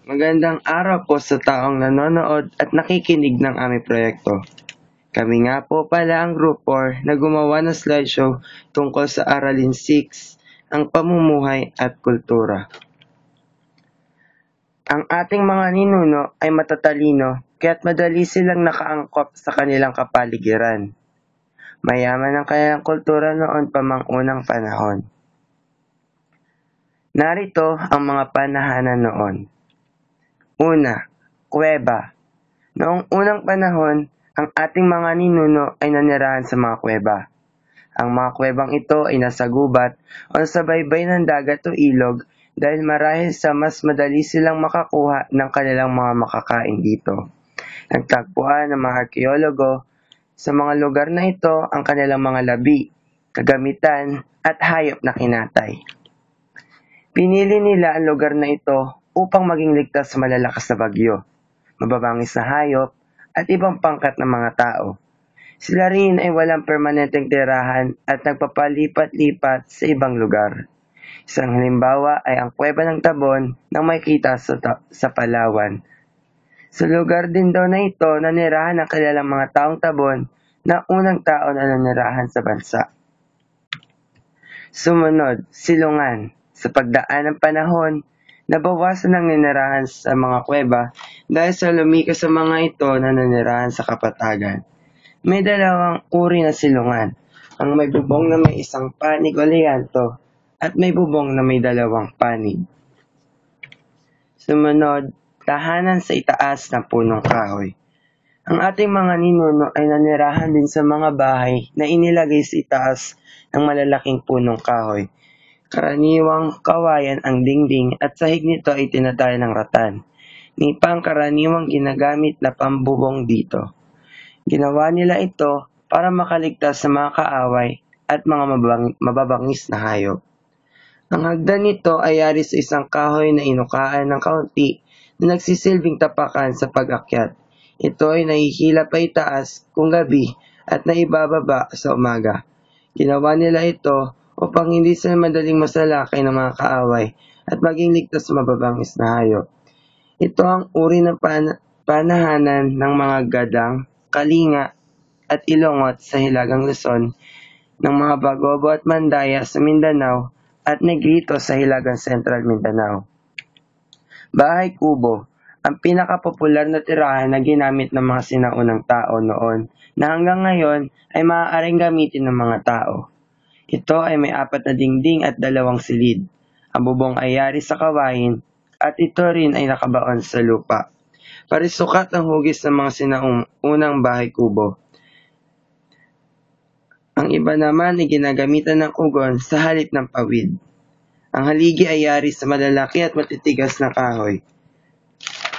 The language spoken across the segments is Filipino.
Magandang araw po sa taong nanonood at nakikinig ng aming proyekto. Kami nga po pala ang Group 4 na gumawa ng slideshow tungkol sa Aralin 6, ang pamumuhay at kultura. Ang ating mga ninuno ay matatalino kaya't madali silang nakaangkop sa kanilang kapaligiran. Mayaman ang kanilang kultura noon pa mang unang panahon. Narito ang mga panahanan noon. Una, kuweba. Noong unang panahon, ang ating mga ninuno ay nanirahan sa mga kuweba. Ang mga kuwebang ito ay nasa gubat o sa baybay ng dagat o ilog dahil marahil sa mas madali silang makakuha ng kanilang mga makakain dito. Nagtagpuan ng mga arkeologo sa mga lugar na ito ang kanilang mga labi, kagamitan at hayop na kinatay. Pinili nila ang lugar na ito upang maging ligtas sa malalakas na bagyo, mababangis na hayop, at ibang pangkat ng mga tao. Sila rin ay walang permanenteng tirahan at nagpapalipat-lipat sa ibang lugar. Isang halimbawa ay ang Kuweba ng Tabon na makikita sa Palawan. Sa lugar din daw na ito nanirahan ang kanilang mga taong Tabon na unang tao na nanirahan sa bansa. Sumunod, silungan. Sa pagdaan ng panahon, nabawasan ang ninirahan sa mga kuweba dahil sa lumikas sa mga ito na nanirahan sa kapatagan. May dalawang uri na silungan, ang may bubong na may isang panig o lianto at may bubong na may dalawang panig. Sumunod, tahanan sa itaas ng punong kahoy. Ang ating mga ninuno ay nanirahan din sa mga bahay na inilagay sa itaas ng malalaking punong kahoy. Karaniwang kawayan ang dingding at sahig nito ay tinataya ng ratan. Nipa ang karaniwang ginagamit na pambubong dito. Ginawa nila ito para makaligtas sa mga kaaway at mga mababangis na hayop. Ang hagdan nito ay yari sa isang kahoy na inukaan ng kaunti na nagsisilbing tapakan sa pag-akyat. Ito ay nahihila pa itaas kung gabi at naibababa sa umaga. Ginawa nila ito upang hindi sila madaling masalakay ng mga kaaway at maging ligtas sa mababangis na hayop. Ito ang uri ng panahanan ng mga gadang, kalinga at ilongot sa Hilagang Luzon, ng mga Bagobo at Mandaya sa Mindanao at Negrito sa Hilagang Central Mindanao. Bahay kubo, ang pinakapopular na tirahan na ginamit ng mga sinaunang tao noon na hanggang ngayon ay maaaring gamitin ng mga tao. Ito ay may 4 na dingding at 2 silid. Ang bubong ay yari sa kawain at ito rin ay nakabaon sa lupa. Parisukat ang hugis ng mga sinaunang bahay kubo. Ang iba naman ay ginagamitan ng ugon sa halip ng pawid. Ang haligi ay yari sa malalaki at matitigas na kahoy.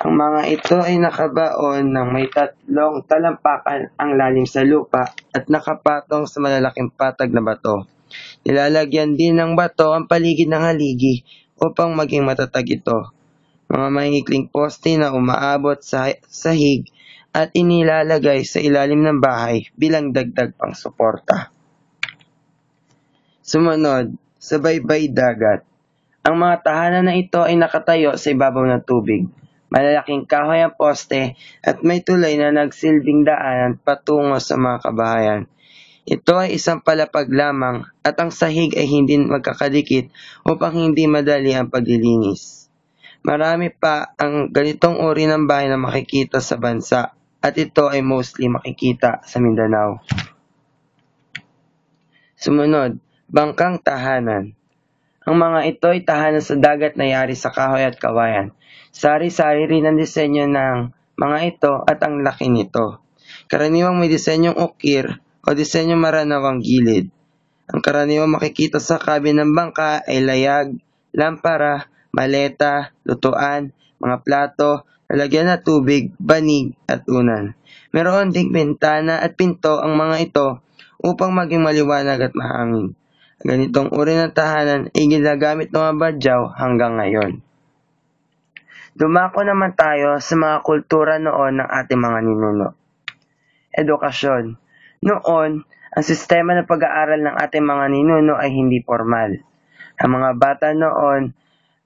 Ang mga ito ay nakabaon ng may 3 talampakan ang lalim sa lupa at nakapatong sa malalaking patag na bato. Nilalagyan din ng bato ang paligid ng haligi upang maging matatag ito. Mga mahikling poste na umaabot sa sahig at inilalagay sa ilalim ng bahay bilang dagdag pang suporta. Sumunod, sa baybay dagat. Ang mga tahanan na ito ay nakatayo sa ibabaw ng tubig. Malalaking kahoy ang poste at may tulay na nagsilbing daanan patungo sa mga kabahayan. Ito ay isang palapag lamang at ang sahig ay hindi magkakadikit upang hindi madali ang paglilinis. Marami pa ang ganitong uri ng bahay na makikita sa bansa at ito ay mostly makikita sa Mindanao. Sumunod, bangkang tahanan. Ang mga ito ay tahanan sa dagat na yari sa kahoy at kawayan. Sari-sari rin ang disenyo ng mga ito at ang laki nito. Karaniwang may disenyong ukir o disenyong maranawang gilid. Ang karaniwang makikita sa kabi ng bangka ay layag, lampara, maleta, lutuan, mga plato, lalagyan na tubig, banig at unan. Meron ding bintana at pinto ang mga ito upang maging maliwanag at mahangin. Ganitong uri ng tahanan ay ginagamit ng mga Badyaw hanggang ngayon. Dumako naman tayo sa mga kultura noon ng ating mga ninuno. Edukasyon. Noon, ang sistema ng pag-aaral ng ating mga ninuno ay hindi formal. Ang mga bata noon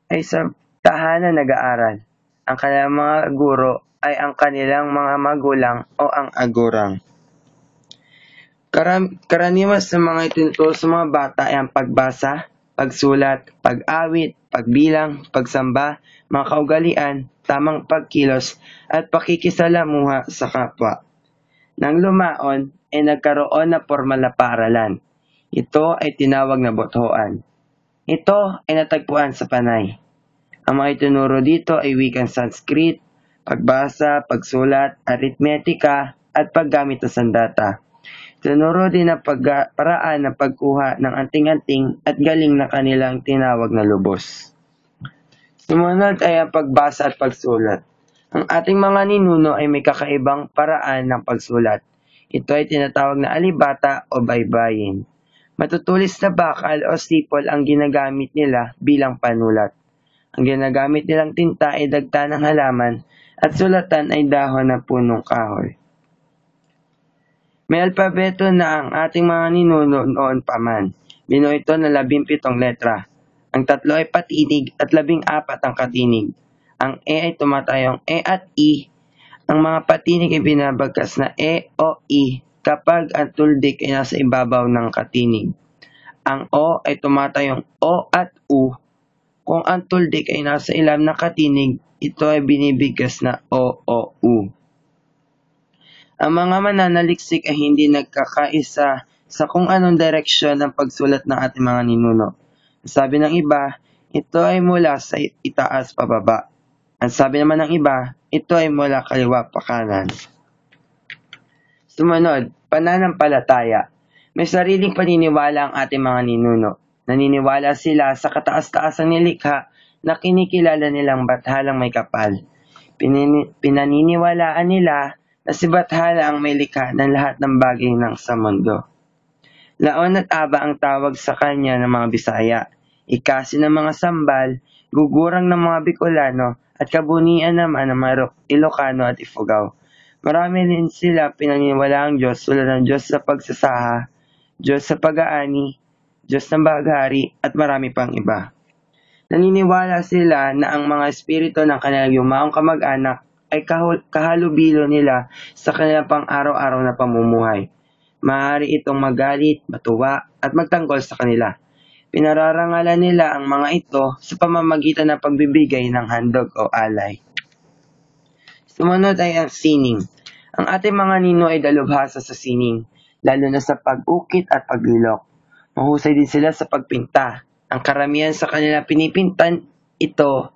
ay sa tahanan nag-aaral. Ang kanilang mga guro ay ang kanilang mga magulang o ang agurang. Karaniwan sa mga itinuturo sa mga bata ay ang pagbasa, pagsulat, pag-awit, pagbilang, pagsamba, mga kaugalian, tamang pagkilos, at pakikisalamuha sa kapwa. Nang lumaon, ay nagkaroon na formal na paaralan. Ito ay tinawag na bothoan. Ito ay natagpuan sa Panay. Ang mga itinuro dito ay wikang Sanskrit, pagbasa, pagsulat, arithmetika, at paggamit ng sandata. Tinuro din ang paraan ng pagkuha ng anting-anting at galing na kanilang tinawag na lubos. Sumunod ay ang pagbasa at pagsulat. Ang ating mga ninuno ay may kakaibang paraan ng pagsulat. Ito ay tinatawag na alibata o baybayin. Matutulis na bakal o sipol ang ginagamit nila bilang panulat. Ang ginagamit nilang tinta ay dagta ng halaman at sulatan ay dahon ng punong kahoy. May alpabeto na ang ating mga ninuno noon pa man. Binuo ito ng 17 letra. Ang 3 ay patinig at 14 ang katinig. Ang E ay tumatayong E at I. Ang mga patinig ay binabagkas na E o I kapag ang tuldik ay nasa ibabaw ng katinig. Ang O ay tumatayong O at U. Kung ang tuldik ay nasa ilalim ng katinig, ito ay binibigkas na O o U. Ang mga mananaliksik ay hindi nagkakaisa sa kung anong direksyon ng pagsulat ng ating mga ninuno. Sabi ng iba, ito ay mula sa itaas pababa. Ang sabi naman ng iba, ito ay mula kaliwa pa kanan. Sumunod, pananampalataya. May sariling paniniwala ang ating mga ninuno. Naniniwala sila sa kataas-taasang nilikha na kinikilala nilang bathalang may kapal. Pinaniniwalaan nila na si Bathala ang may likha ng lahat ng bagay ng sa mundo. Laon at Aba ang tawag sa kanya ng mga Bisaya, Ikasi ng mga Sambal, Gugurang ng mga Bicolano, at Kabunian naman ng mga Ilocano at Ifugao. Marami din sila pinaniniwalaang Diyos tulad ng Diyos sa pagsasaha, Diyos sa pag-aani, Diyos ng baghari, at marami pang iba. Naniniwala sila na ang mga espiritu ng kanilang yumaong kamag-anak ay kahalubilo nila sa kanilang pang-araw-araw na pamumuhay. Maaari itong magalit, matuwa, at magtanggol sa kanila. Pinararangalan nila ang mga ito sa pamamagitan ng pagbibigay ng handog o alay. Sumunod ay ang sining. Ang ating mga nino ay dalubhasa sa sining, lalo na sa pag-ukit at paglilok. Mahusay din sila sa pagpinta. Ang karamihan sa kanila pinipintan ito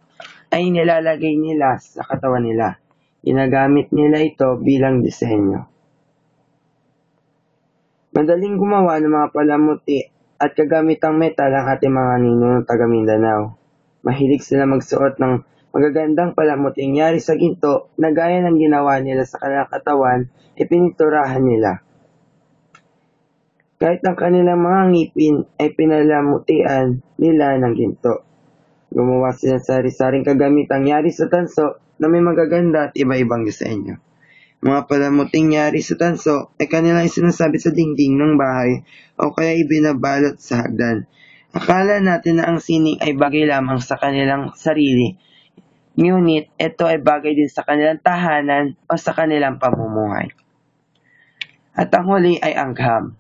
ay nilalagay nila sa katawan nila. Ginagamit nila ito bilang disenyo. Madaling gumawa ng mga palamuti at kagamitang metal ang ating mga ninong taga Mindanao. Mahilig sila magsuot ng magagandang palamuting yari sa ginto na gaya ng ginawa nila sa kanilang katawan ay pininturahan nila. Kahit ang kanilang mga ngipin ay pinalamutian nila ng ginto. Gumawa sila sa sari-saring kagamitang yari sa tanso na may magaganda at iba-ibang disenyo. Mga palamuting yari sa tanso ay kanilang isinasabit sa dingding ng bahay o kaya ibinabalot sa hagdan. Akala natin na ang sining ay bagay lamang sa kanilang sarili, ngunit ito ay bagay din sa kanilang tahanan o sa kanilang pamumuhay. At ang huli ay agham.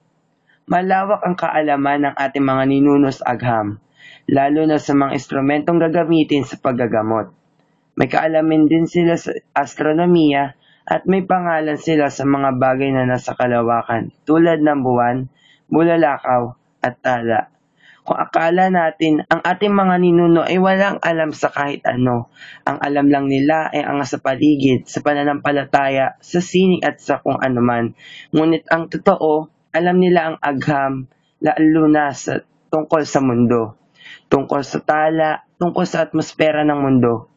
Malawak ang kaalaman ng ating mga ninuno sa agham, lalo na sa mga instrumentong gagamitin sa paggagamot. May kaalaman din sila sa astronomiya at may pangalan sila sa mga bagay na nasa kalawakan tulad ng buwan, bulalakaw at tala. Kung akala natin ang ating mga ninuno ay walang alam sa kahit ano, ang alam lang nila ay ang sa paligid, sa pananampalataya, sa sining at sa kung anuman. Ngunit ang totoo, alam nila ang agham, lalo na sa tungkol sa mundo, tungkol sa tala, tungkol sa atmosfera ng mundo.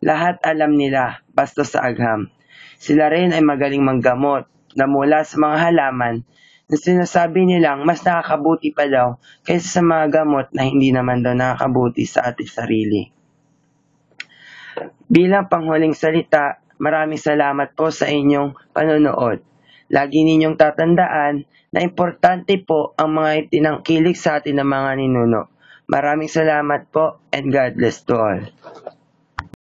Lahat alam nila basta sa agham. Sila rin ay magaling manggamot na mula sa mga halaman na sinasabi nilang mas nakakabuti pa daw kaysa sa mga gamot na hindi naman daw nakakabuti sa ating sarili. Bilang panghuling salita, maraming salamat po sa inyong panonood. Lagi ninyong tatandaan na importante po ang mga itinangkilik sa atin ng mga ninuno. Maraming salamat po and God bless to all.